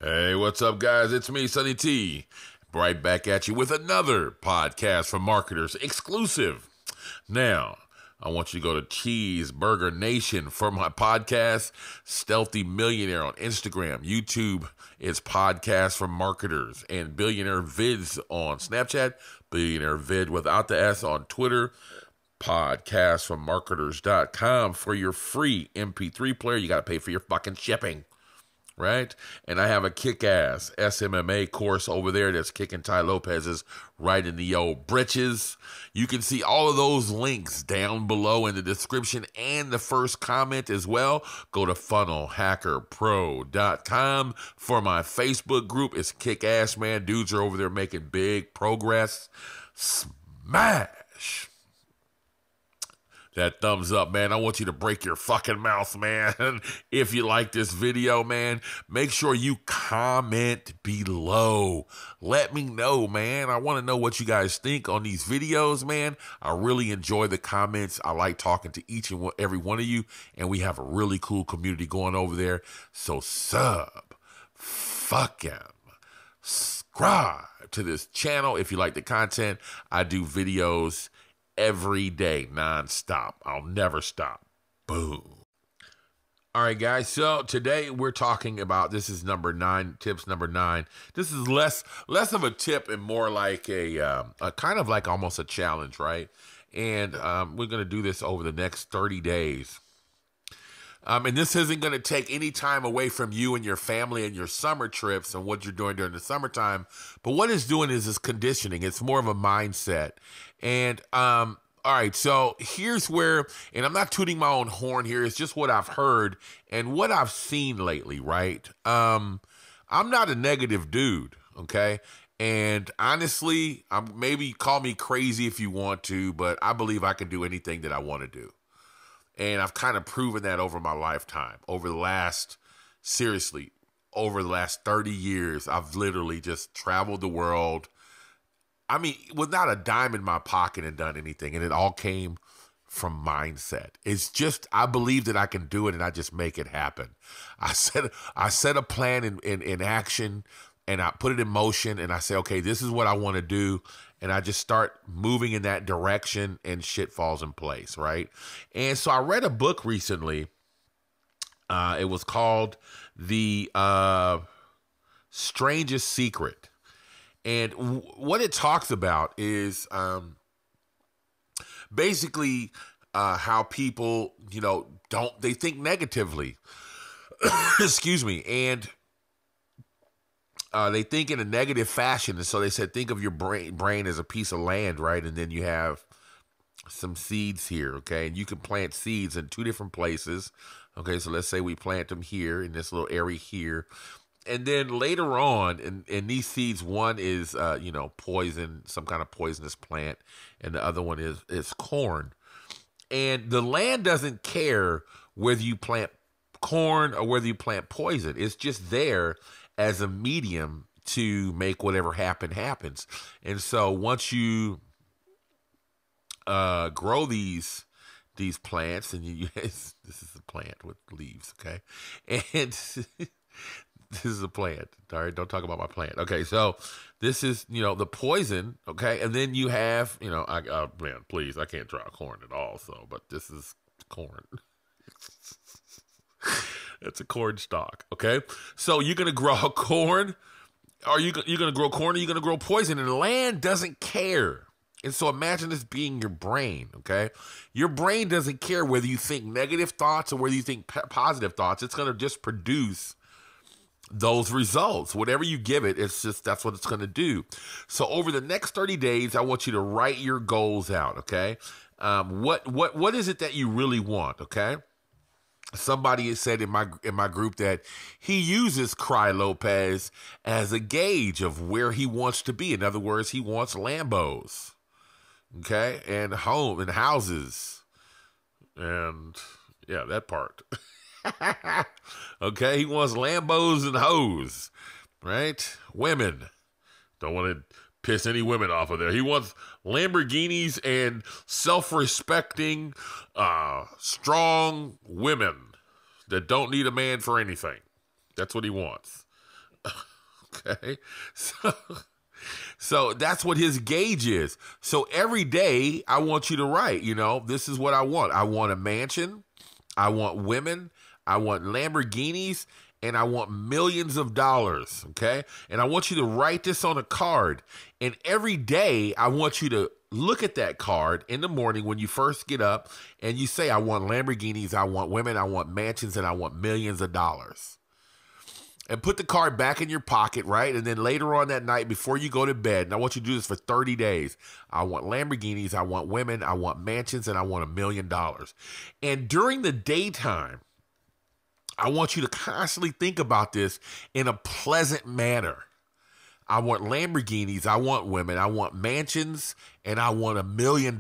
Hey, what's up, guys? It's me, Sonny T. Right back at you with another podcast for marketers exclusive. Now, I want you to go to Cheeseburger Nation for my podcast, Stealthy Millionaire on Instagram, YouTube. It's podcast for marketers, and Billionaire Vids on Snapchat, Billionaire Vid without the S on Twitter, podcastformarketers.com for your free MP3 player. You got to pay for your fucking shipping. Right? And I have a kick-ass SMMA course over there that's kicking Tai Lopez's right in the old britches. You can see all of those links down below in the description and the first comment as well. Go to funnelhackerpro.com for my Facebook group. It's kick-ass, man. Dudes are over there making big progress. Smash that thumbs up, man. I want you to break your fucking mouth, man. If you like this video, man, make sure you comment below. Let me know, man. I want to know what you guys think on these videos, man. I really enjoy the comments. I like talking to each and every one of you, and we have a really cool community going over there. So fucking subscribe to this channel if you like the content. I do videos every day, non-stop. I'll never stop. Boom. All right, guys. So today we're talking about, this is number 9, tips number 9. This is less of a tip and more like a kind of like almost a challenge, right? And we're going to do this over the next 30 days. And this isn't going to take any time away from you and your family and your summer trips and what you're doing during the summertime. But what it's doing is conditioning. It's more of a mindset. And, all right, so here's where, and I'm not tooting my own horn here. It's just what I've heard and what I've seen lately, right? I'm not a negative dude, okay? And honestly, maybe call me crazy if you want to, but I believe I can do anything that I want to do. And I've kind of proven that over my lifetime. Over the last 30 years, I've literally just traveled the world. I mean, without a dime in my pocket and done anything. And it all came from mindset. It's just, I believe that I can do it and I just make it happen. I set a plan in action and I put it in motion and I say, okay, this is what I want to do. And I just start moving in that direction and shit falls in place, right? And so I read a book recently. It was called The Strangest Secret. And what it talks about is basically how people, they think negatively. Excuse me. And they think in a negative fashion. And so they said, think of your brain as a piece of land, right? And then you have some seeds here, okay? And you can plant seeds in 2 different places. Okay, so let's say we plant them here in this little area here. And then later on, in these seeds, one is, poison, some kind of poisonous plant. And the other one is corn. And the land doesn't care whether you plant corn or whether you plant poison. It's just there as a medium to make whatever happens. And so once you grow these plants, and this is a plant with leaves, okay? And this is a plant. All right, don't talk about my plant. Okay, so this is, the poison, okay? And then you have, man, please, I can't draw corn at all, but this is corn. It's a corn stalk, okay? So you're going to grow corn. You're going to grow corn, or you're going to grow poison, and the land doesn't care. And so imagine this being your brain, okay? Your brain doesn't care whether you think negative thoughts or whether you think positive thoughts. It's going to just produce those results. Whatever you give it, that's what it's going to do. So over the next 30 days, I want you to write your goals out, okay? What is it that you really want, okay? Somebody has said in my group that he uses Cry Lopez as a gauge of where he wants to be. In other words, he wants Lambos, okay, and home and houses, and yeah, that part. Okay, he wants Lambos and hoes, right? Women. Don't want to piss any women off of there. He wants Lamborghinis and self-respecting, strong women that don't need a man for anything. That's what he wants. Okay. So that's what his gauge is. So every day I want you to write, this is what I want. I want a mansion. I want women. I want Lamborghinis. And I want millions of dollars. Okay. And I want you to write this on a card. And every day I want you to look at that card in the morning when you first get up and you say, I want Lamborghinis. I want women. I want mansions. And I want millions of dollars. And put the card back in your pocket, right? And then later on that night, before you go to bed, and I want you to do this for 30 days. I want Lamborghinis, I want women, I want mansions, and I want $1 million. And during the daytime, I want you to constantly think about this in a pleasant manner. I want Lamborghinis, I want women, I want mansions, and I want $1 million.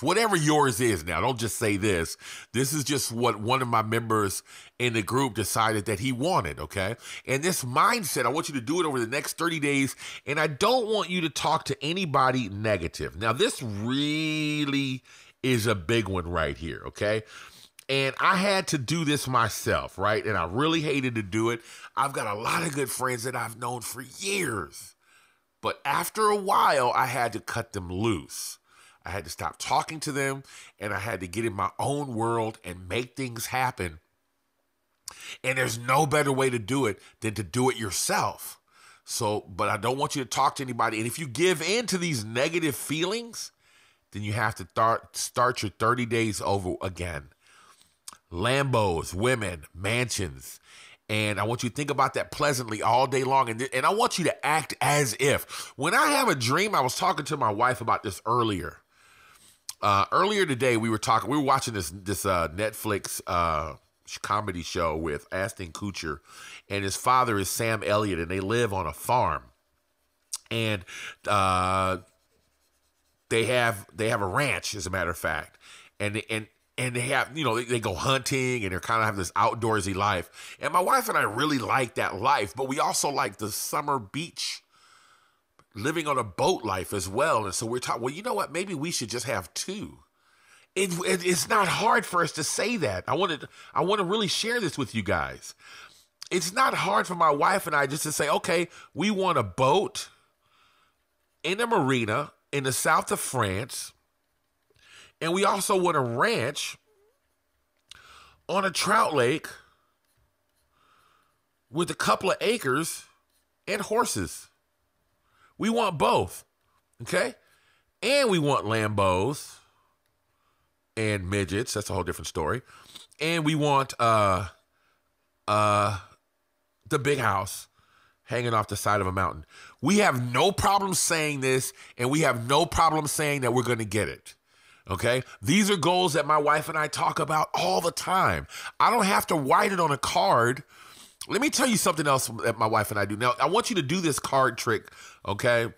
Whatever yours is now, don't just say this. This is just what one of my members in the group decided that he wanted, okay? And this mindset, I want you to do it over the next 30 days, and I don't want you to talk to anybody negative. Now, this really is a big one right here, okay? And I had to do this myself, right? And I really hated to do it. I've got a lot of good friends that I've known for years. But after a while, I had to cut them loose. I had to stop talking to them, and I had to get in my own world and make things happen. And there's no better way to do it than to do it yourself. But I don't want you to talk to anybody. And if you give in to these negative feelings, then you have to start your 30 days over again. Lambos, women, mansions. And I want you to think about that pleasantly all day long. And I want you to act as if. When I have a dream, I was talking to my wife about this earlier. Earlier today, we were watching this Netflix comedy show with Ashton Kutcher. And his father is Sam Elliott, and they live on a farm. And they have a ranch, as a matter of fact. And they have, they go hunting, and they're kind of have this outdoorsy life. And my wife and I really like that life, but we also like the summer beach, living on a boat life as well. And so we're talking, well, you know what? Maybe we should just have two. It's not hard for us to say that. I want to really share this with you guys. It's not hard for my wife and I just to say, okay, we want a boat in a marina in the south of France. And we also want a ranch on a trout lake with a couple of acres and horses. We want both, okay? And we want Lambos and midgets. That's a whole different story. And we want the big house hanging off the side of a mountain. We have no problem saying this, and we have no problem saying that we're going to get it. Okay, these are goals that my wife and I talk about all the time. I don't have to write it on a card. Let me tell you something else that my wife and I do. Now, I want you to do this card trick, okay?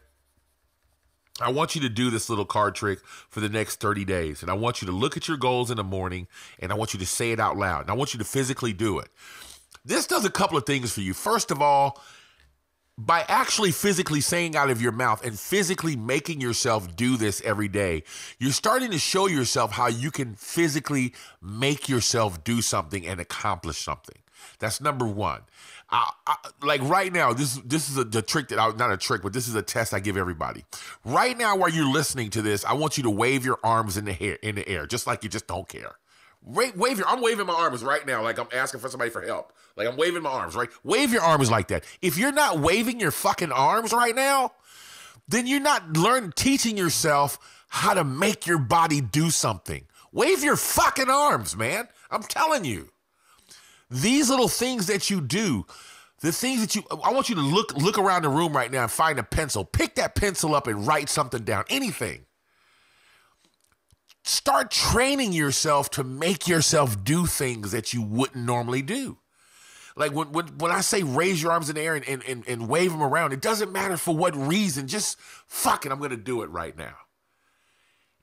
I want you to do this little card trick for the next 30 days. And I want you to look at your goals in the morning, and I want you to say it out loud. And I want you to physically do it. This does a couple of things for you. First of all, by actually physically saying out of your mouth and physically making yourself do this every day, you're starting to show yourself how you can physically make yourself do something and accomplish something. That's number one. Like right now, this is the trick not a trick, but this is a test I give everybody. Right now, while you're listening to this, I want you to wave your arms in the air, just like you just don't care. I'm waving my arms right now like I'm asking for somebody for help. Like I'm waving my arms, right? Wave your arms like that. If you're not waving your fucking arms right now, then you're not teaching yourself how to make your body do something. Wave your fucking arms, man. I'm telling you. These little things that you do, I want you to look around the room right now and find a pencil. Pick that pencil up and write something down, anything. Start training yourself to make yourself do things that you wouldn't normally do. Like when I say raise your arms in the air and wave them around, it doesn't matter for what reason. Just fuck it, I'm going to do it right now.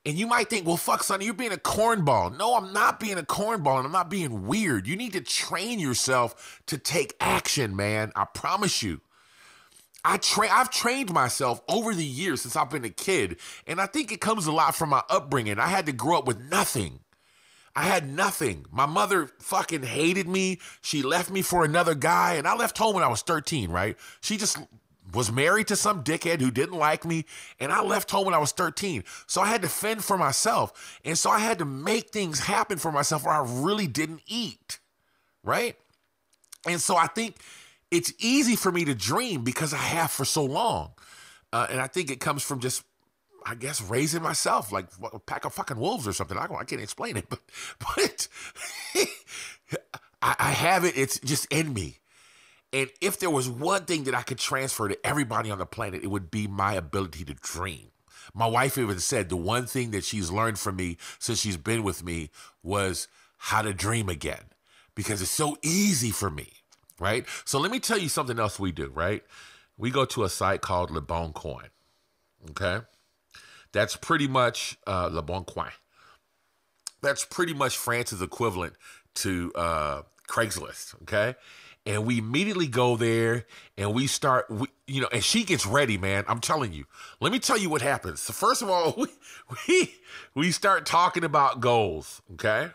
And you might think, well, fuck, Sonny, you're being a cornball. No, I'm not being a cornball, and I'm not being weird. You need to train yourself to take action, man. I promise you. I've trained myself over the years since I've been a kid, and I think it comes a lot from my upbringing. I had to grow up with nothing. I had nothing. My mother fucking hated me. She left me for another guy, and I left home when I was 13, right? She just was married to some dickhead who didn't like me, and I left home when I was 13. So I had to fend for myself. And so I had to make things happen for myself where I really didn't eat, right? And so I think it's easy for me to dream because I have for so long. And I think it comes from just, I guess, raising myself like a pack of fucking wolves or something. I can't explain it, but I have it. It's just in me. And if there was one thing that I could transfer to everybody on the planet, it would be my ability to dream. My wife even said the one thing that she's learned from me since she's been with me was how to dream again, because it's so easy for me, right? So let me tell you something else we do, right? We go to a site called Le Bon Coin, okay? That's pretty much Le Bon Coin. That's pretty much France's equivalent to Craigslist, okay? And we immediately go there and we start, and she gets ready, man. I'm telling you. Let me tell you what happens. So first of all, we start talking about goals, okay?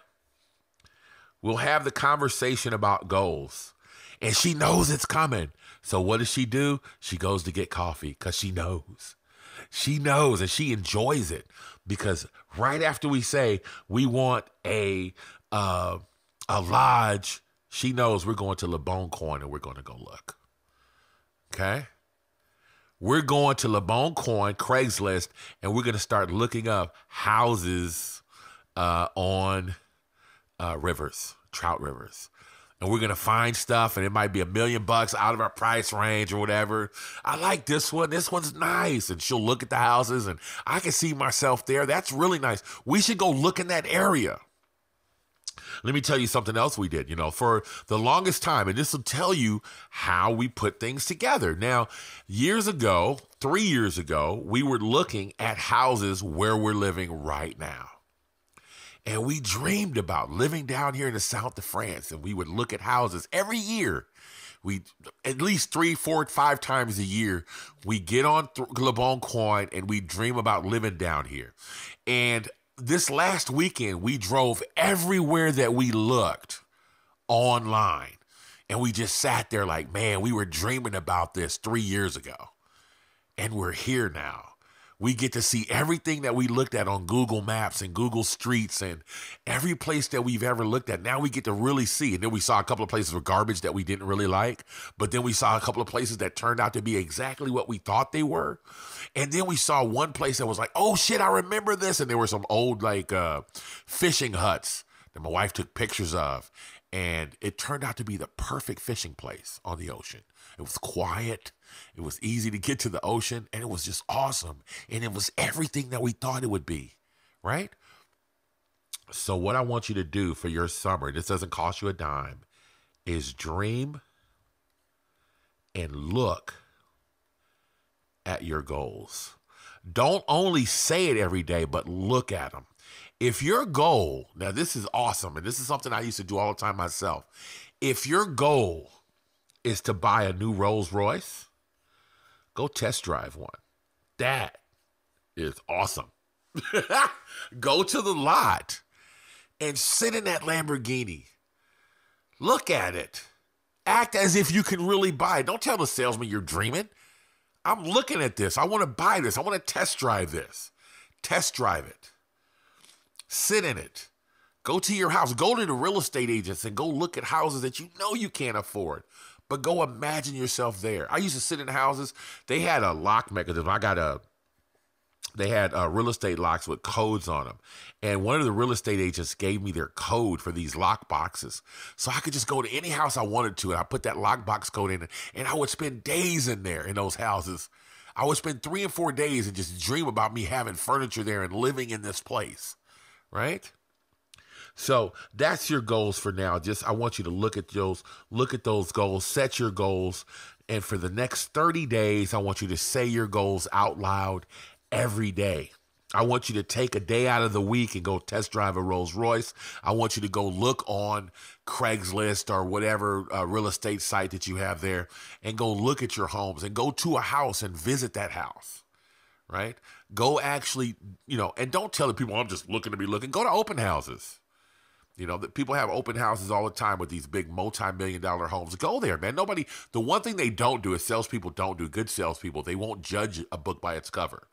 We'll have the conversation about goals. And she knows it's coming. So what does she do? She goes to get coffee because she knows. She knows and she enjoys it, because right after we say we want a lodge, she knows we're going to Le Bon Coin and we're going to go look. Okay? We're going to Le Bon Coin, Craigslist, and we're going to start looking up houses on rivers, trout rivers. And we're going to find stuff, and it might be $1 million out of our price range or whatever. I like this one. This one's nice. And she'll look at the houses, and I can see myself there. That's really nice. We should go look in that area. Let me tell you something else we did, for the longest time, and this will tell you how we put things together. Now, 3 years ago, we were looking at houses where we're living right now. And we dreamed about living down here in the south of France, and we would look at houses every year. We, at least 3, 4, 5 times a year, we get on Le Bon Coin and we dream about living down here. And this last weekend, we drove everywhere that we looked online. And we just sat there like, man, we were dreaming about this 3 years ago. And we're here now. We get to see everything that we looked at on Google Maps and Google Streets and every place that we've ever looked at. Now we get to really see. And then we saw a couple of places with garbage that we didn't really like. But then we saw a couple of places that turned out to be exactly what we thought they were. And then we saw one place that was like, oh shit, I remember this. And there were some old fishing huts that my wife took pictures of. And it turned out to be the perfect fishing place on the ocean. It was quiet. It was easy to get to the ocean, and it was just awesome. And it was everything that we thought it would be, right? So what I want you to do for your summer, this doesn't cost you a dime, is dream and look at your goals. Don't only say it every day, but look at them. If your goal, now this is awesome, and this is something I used to do all the time myself. If your goal is to buy a new Rolls Royce, go test drive one. That is awesome. Go to the lot and sit in that Lamborghini. Look at it. Act as if you can really buy it. Don't tell the salesman you're dreaming. I'm looking at this. I want to buy this. I want to test drive this. Test drive it. Sit in it. Go to your house. Go to the real estate agents and go look at houses that you know you can't afford. But go imagine yourself there. I used to sit in houses. They had a lock mechanism. They had real estate locks with codes on them. And one of the real estate agents gave me their code for these lock boxes. So I could just go to any house I wanted to, and I put that lockbox code in, and I would spend days in there in those houses. I would spend 3 and 4 days and just dream about me having furniture there and living in this place, right? So that's your goals for now. Just, I want you to look at those goals, set your goals. And for the next 30 days, I want you to say your goals out loud every day. I want you to take a day out of the week and go test drive a Rolls Royce. I want you to go look on Craigslist or whatever real estate site that you have there and go look at your homes and go to a house and visit that house, right? Go actually, and don't tell the people, I'm just looking to be looking. Go to open houses. You know, that people have open houses all the time with these big multi-million-dollar homes. Go there, man. The one thing they don't do is salespeople don't do, good salespeople, they won't judge a book by its cover.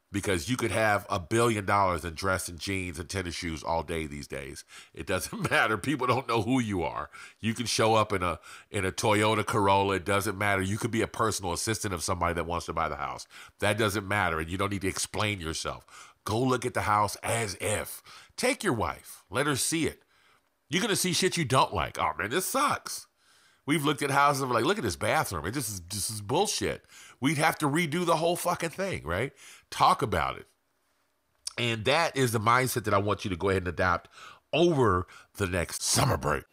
Because you could have $1 billion and dress in jeans and tennis shoes all day these days. It doesn't matter. People don't know who you are. You can show up in a Toyota Corolla. It doesn't matter. You could be a personal assistant of somebody that wants to buy the house. That doesn't matter, and you don't need to explain yourself. Go look at the house as if. Take your wife. Let her see it. You're going to see shit you don't like. Oh, man, this sucks. We've looked at houses and we're like, look at this bathroom. This is bullshit. We'd have to redo the whole fucking thing, right? Talk about it. And that is the mindset that I want you to go ahead and adopt over the next summer break.